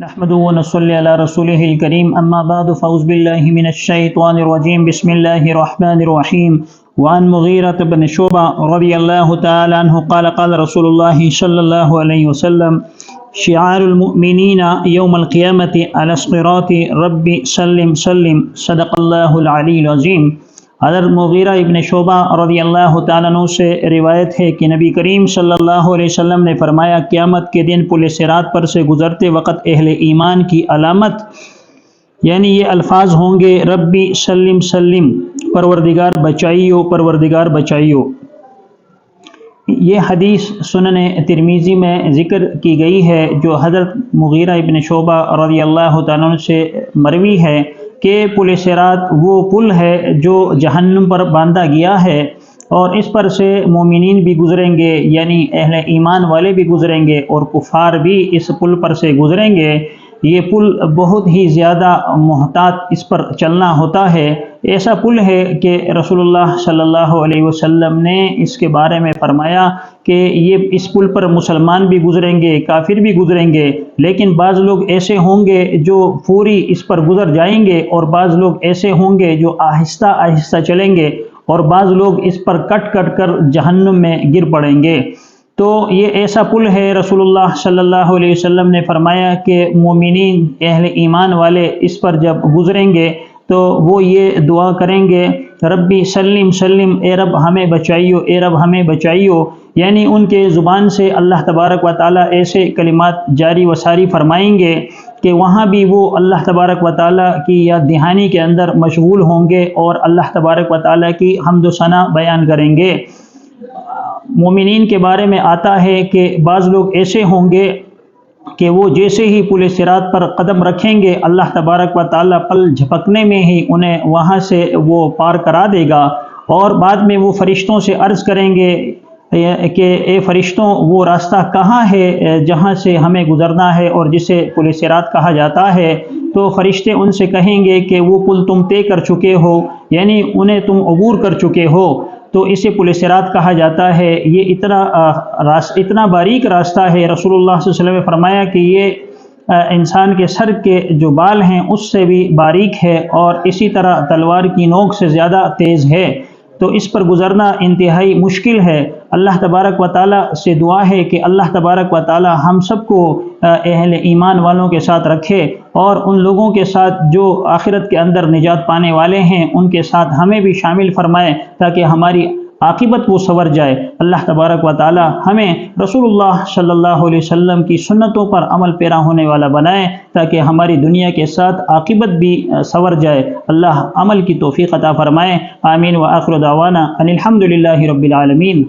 نحمده ونصلي على رسوله الكريم اما بعد فاعوذ بالله من الشيطان الرجيم بسم الله الرحمن الرحيم وعن مغيرة بن شعبة رضي الله تعالى عنه قال قال رسول الله صلى الله عليه وسلم شعار المؤمنين يوم القيامة على الصراط ربي سلم سلم صدق الله العلي العظيم۔ حضرت مغیرہ ابن شعبہ رضی اللہ تعالیٰ عنہ سے روایت ہے کہ نبی کریم صلی اللہ علیہ وسلم نے فرمایا قیامت کے دن پل صراط پر سے گزرتے وقت اہل ایمان کی علامت یعنی یہ الفاظ ہوں گے ربی سلم سلم، پروردگار بچائیو پروردگار بچائیو۔ یہ حدیث سنن ترمذی میں ذکر کی گئی ہے جو حضرت مغیرہ ابن شعبہ رضی اللہ تعالیٰ عنہ سے مروی ہے کہ پل صراط وہ پل ہے جو جہنم پر باندھا گیا ہے اور اس پر سے مومنین بھی گزریں گے یعنی اہل ایمان والے بھی گزریں گے اور کفار بھی اس پل پر سے گزریں گے۔ یہ پل بہت ہی زیادہ محتاط اس پر چلنا ہوتا ہے۔ ایسا پل ہے کہ رسول اللہ صلی اللہ علیہ وسلم نے اس کے بارے میں فرمایا کہ یہ اس پل پر مسلمان بھی گزریں گے کافر بھی گزریں گے، لیکن بعض لوگ ایسے ہوں گے جو فوری اس پر گزر جائیں گے اور بعض لوگ ایسے ہوں گے جو آہستہ آہستہ چلیں گے اور بعض لوگ اس پر کٹ کٹ کر جہنم میں گر پڑیں گے۔ تو یہ ایسا پل ہے، رسول اللہ صلی اللہ علیہ وسلم نے فرمایا کہ مومنین اہل ایمان والے اس پر جب گزریں گے تو وہ یہ دعا کریں گے ربی سلم سلم، اے رب ہمیں بچائیو اے رب ہمیں بچائیو، یعنی ان کے زبان سے اللہ تبارک و تعالیٰ ایسے کلمات جاری و ساری فرمائیں گے کہ وہاں بھی وہ اللہ تبارک و تعالیٰ کی یاد دہانی کے اندر مشغول ہوں گے اور اللہ تبارک و تعالیٰ کی حمد و ثنا بیان کریں گے۔ مومنین کے بارے میں آتا ہے کہ بعض لوگ ایسے ہوں گے کہ وہ جیسے ہی پل صراط پر قدم رکھیں گے اللہ تبارک و تعالیٰ پل جھپکنے میں ہی انہیں وہاں سے وہ پار کرا دے گا، اور بعد میں وہ فرشتوں سے عرض کریں گے کہ اے فرشتوں وہ راستہ کہاں ہے جہاں سے ہمیں گزرنا ہے اور جسے پل صراط کہا جاتا ہے؟ تو فرشتے ان سے کہیں گے کہ وہ پل تم طے کر چکے ہو، یعنی انہیں تم عبور کر چکے ہو، تو اسے پل صراط کہا جاتا ہے۔ یہ اتنا باریک راستہ ہے، رسول اللہ صلی اللہ علیہ وسلم نے فرمایا کہ یہ انسان کے سر کے جو بال ہیں اس سے بھی باریک ہے اور اسی طرح تلوار کی نوک سے زیادہ تیز ہے، تو اس پر گزرنا انتہائی مشکل ہے۔ اللہ تبارک و تعالیٰ سے دعا ہے کہ اللہ تبارک و تعالیٰ ہم سب کو اہل ایمان والوں کے ساتھ رکھے اور ان لوگوں کے ساتھ جو آخرت کے اندر نجات پانے والے ہیں ان کے ساتھ ہمیں بھی شامل فرمائے تاکہ ہماری عاقبت وہ سنور جائے۔ اللہ تبارک و تعالیٰ ہمیں رسول اللہ صلی اللہ علیہ وسلم کی سنتوں پر عمل پیرا ہونے والا بنائے تاکہ ہماری دنیا کے ساتھ عاقبت بھی سنور جائے۔ اللہ عمل کی توفیق عطا فرمائے۔ آمین وآخر دعوانا ان الحمد للہ رب العالمین۔